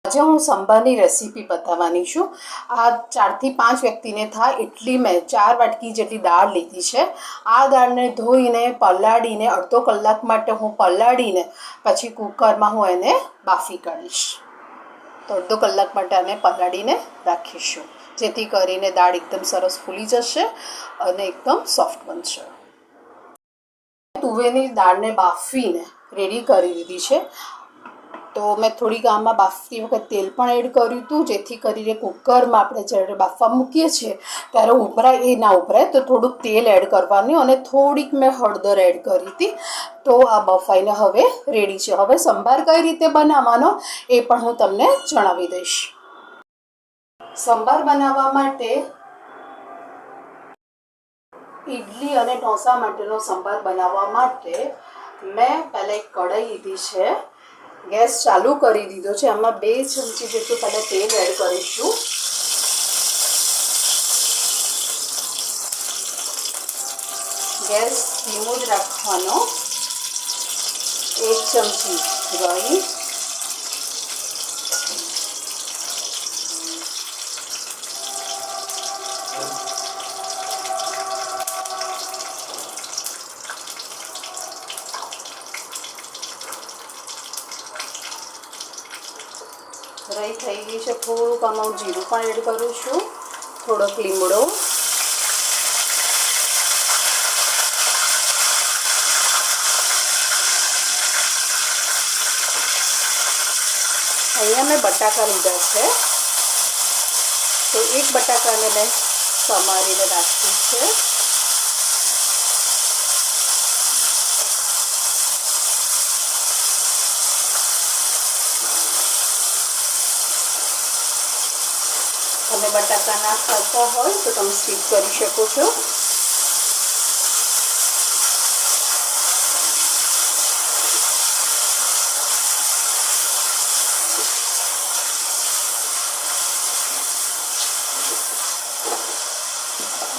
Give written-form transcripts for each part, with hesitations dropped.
આજે હું સંભારની રેસીપી બતાવવાની છું। આ 4 થી 5 વ્યક્તિને થાય એટલી મેં 4 વાટકી જેટલી દાળ લીધી છે। આ દાળને ધોઈને પલાળીને અડધો કલાક માટે હું પલાળીને પછી કુકરમાં હું એને બાફી કાઢીશ। તો અડધો કલાક માટે આને પલાળીને રાખીશું, જેથી કરીને દાળ એકદમ સરસ ફૂલી જશે અને એકદમ સોફ્ટ બનશે। તુવેરની દાળને બાફીને રેડી કરી દીધી છે। તો મેં થોડીક આમાં બાફતી વખત તેલ પણ એડ કર્યું હતું, જેથી કરીને કુકરમાં આપણે જ્યારે બાફવા મૂકીએ છીએ ત્યારે ઉભરાય તો થોડુંક તેલ એડ કરવાનું અને થોડીક મેં હળદર એડ કરી હતી। તો આ બફાઈને હવે રેડી છે। હવે સંભાર કઈ રીતે બનાવવાનો એ પણ હું તમને જણાવી દઈશ। સંભાર બનાવવા માટે ઇડલી અને ઢોસા માટેનો સંભાર બનાવવા માટે મેં પહેલાં એક કઢાઈ લીધી છે, ગેસ ચાલુ કરી દીધો છે। આમાં 2 ચમચી જેટલું પહેલાં તેલ એડ કરીશું। ગેસ ધીમો જ રાખવાનો। 1 ચમચી રાઈ, 1 થઈ ગઈ છે। થોડુંક આમાં હું જીરું પણ એડ કરું છું, થોડોક લીમડો, અહીંયા મેં બટાકા લીધા છે, તો 1 બટાકાને મેં સમારીને રાખ્યું છે। તમે બટાકા ના ખાતા હોય તો તમે સ્કીપ કરી શકો છો।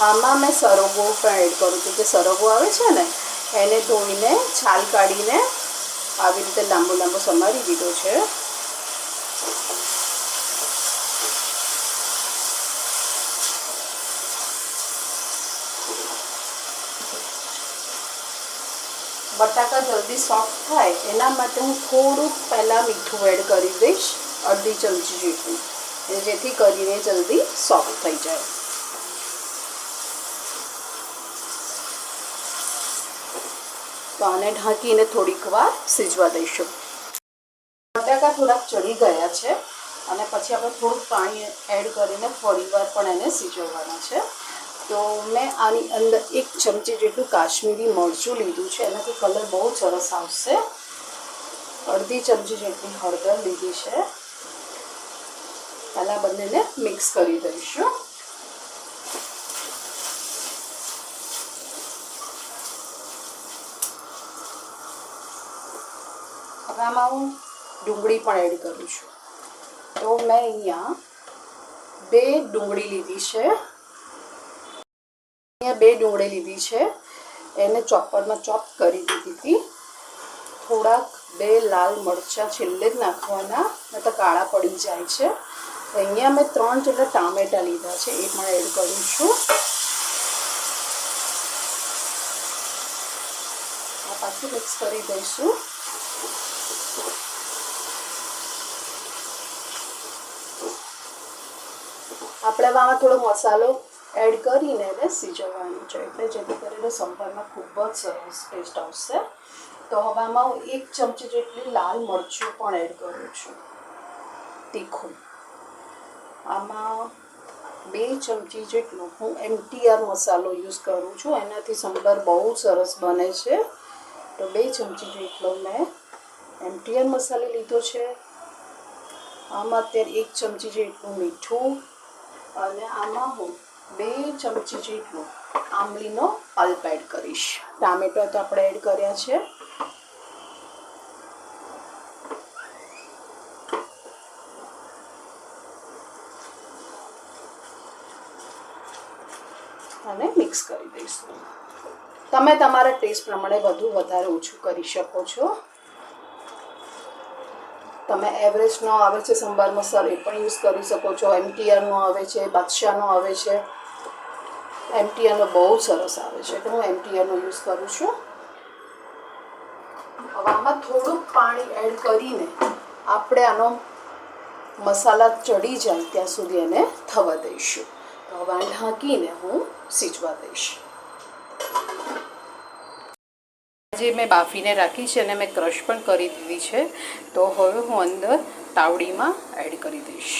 આમાં મેં સરગવો પણ એડ કરું છું, કે સરગવો આવે છે ને એને ધોઈને છાલ કાઢીને આવી રીતે લાંબો લાંબો સમારી દીધો છે। બટાકા જલ્દી સોફ્ટ થાય એના માટે હું થોડુંક પહેલાં મીઠું એડ કરી દઈશ, અડધી ચમચી જેટલું, જેથી કરીને જલ્દી સોફ્ટ થઈ જાય। તો આને ઢાંકીને થોડીક વાર સિજવા દઈશું। બટાકા થોડાક ચડી ગયા છે અને પછી આપણે થોડુંક પાણી એડ કરીને થોડી વાર પણ એને સિજવવાના છે। તો મેં આની અંદર 1 ચમચી જેટલું કાશ્મીરી મરચું લીધું છે, એનાથી કલર બહુ સરસ આવશે। અડધી ચમચી જેટલી હળદર લીધી છે। પહેલાં બંનેને મિક્સ કરી દઈશું। હવે આમાં હું ડુંગળી પણ એડ કરું છું। તો મેં અહીંયા 2 ડુંગળી લીધી છે। એને ચોપરમાં ચોપ કરી દીધી હતી। થોડાક 2 લાલ મરચાં છેલ્લે જ નાખવાના, નહીં તો કાળા પડી જાય છે। અહીંયા મેં 3 જેટલા ટામેટાં લીધા છે, એ પણ એડ કરું છું। આ પાછું મિક્સ કરી દઈશું। આપણે આમાં થોડો મસાલો એડ કરીને એને સિજવવાનું છે, એટલે જેથી કરીને સંભારમાં ખૂબ જ સરસ ટેસ્ટ આવશે। તો હવે આમાં હું 1 ચમચી જેટલી લાલ મરચું પણ એડ કરું છું, તીખું। આમાં 2 ચમચી જેટલો હું MTR મસાલો યુઝ કરું છું, એનાથી સંભાર બહુ સરસ બને છે। તો 2 ચમચી જેટલો મેં MTR મસાલો લીધો છે। આમાં અત્યારે 1 ચમચી જેટલું મીઠું અને આમાં હું 2 ચમચી જેટલું આંબલીનો પલ્પ એડ કરીશ। ટામેટો તો આપણે એડ કર્યા છે। અને મિક્સ કરી દઈશું। તમે તમારા ટેસ્ટ પ્રમાણે વધુ વધારે ઓછું કરી શકો છો। તમે એવરેસ્ટનો આવે છે સંભાર મસાલો એ પણ યુઝ કરી શકો છો, MTRનો આવે છે, બાદશાહનો આવે છે. MTRનો બહુ સરસ આવે છે તો હું MTRનો યુઝ કરું છું. હવે આમાં થોડુંક પાણી એડ કરીને આપણે આનો મસાલા ચડી જાય ત્યાં સુધી એને થવા દઈશું. તો હવે ઢાંકીને હું સીજવા દઈશ. જે મેં બાફીને રાખી છે અને મેં ક્રશ પણ કરી દીધી છે, તો હવે હું અંદર તાવડીમાં એડ કરી દઈશ.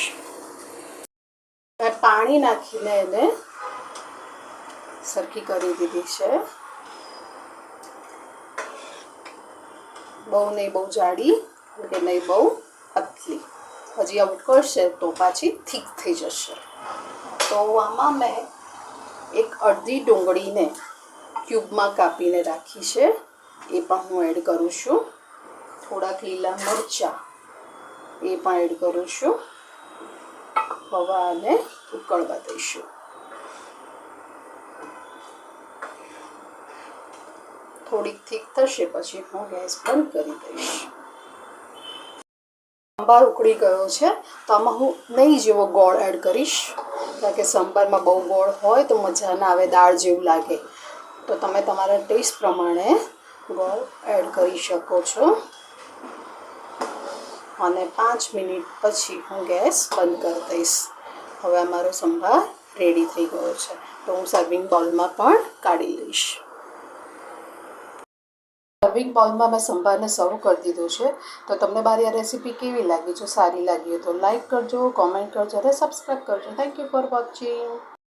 મેં પાણી નાખીને એને સરખી કરી દીધી છે. બહુ નહીં બહુ જાડી કે નહીં બહુ પતલી. હજી આવું કરશે તો પાછી થીક થઈ જશે. તો આમાં મેં એક અડધી ડુંગળીને ક્યુબમાં કાપીને રાખી છે, એ પણ હું એડ કરું છું. થોડાક લીલા મરચાં એ પણ એડ કરું છું. હવે આને ઉકળવા દઈશું. થોડીક થીક થશે પછી હું ગેસ બંધ કરી દઈશ. સંભાર ઉકળી ગયો છે તો આમાં હું નહીં જેવો ગોળ એડ કરીશ, કારણ કે સંભારમાં બહુ ગોળ હોય તો મજા ના આવે, દાળ જેવું લાગે. તો તમે તમારા ટેસ્ટ પ્રમાણે ગોળ એડ કરી શકો છો. અને 5 મિનિટ પછી હું ગેસ બંધ કરી દઈશ. હવે અમારો સંભાર રેડી થઈ ગયો છે તો હું સર્વિંગ બાઉલમાં પણ કાઢી લઈશ. સર્વિંગ બાઉલમાં મેં સંભારને સર્વ કરી દીધો છે. તો તમને મારી આ રેસીપી કેવી લાગી? જો સારી લાગી હોય તો લાઈક કરજો, કોમેન્ટ કરજો અને સબસ્ક્રાઈબ કરજો. Thank you for watching.